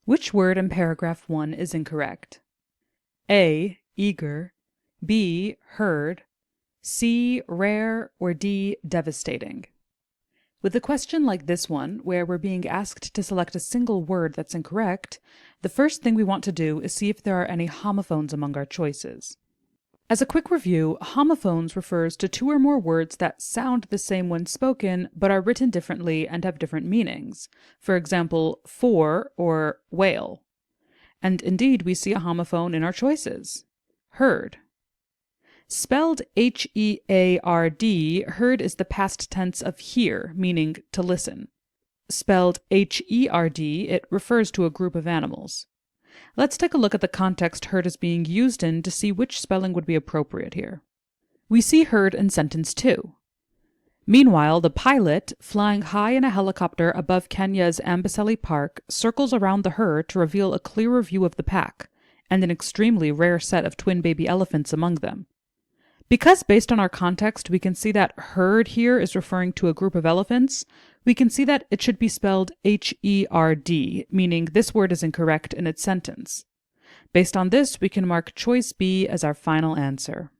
Which word in paragraph 1 is incorrect? A. Eager, B. Heard, C. Rare, or D. Devastating? With a question like this one, where we're being asked to select a single word that's incorrect, the first thing we want to do is see if there are any homophones among our choices. As a quick review, homophones refers to two or more words that sound the same when spoken, but are written differently and have different meanings. For example, for or whale. And indeed, we see a homophone in our choices. Heard. Spelled H-E-A-R-D, heard is the past tense of hear, meaning to listen. Spelled H-E-R-D, it refers to a group of animals. Let's take a look at the context heard is being used in to see which spelling would be appropriate here. We see heard in sentence 2. Meanwhile, the pilot, flying high in a helicopter above Kenya's Amboseli Park, circles around the herd to reveal a clearer view of the pack, and an extremely rare set of twin baby elephants among them. Because based on our context we can see that herd here is referring to a group of elephants, we can see that it should be spelled H-E-R-D, meaning this word is incorrect in its sentence. Based on this, we can mark choice B as our final answer.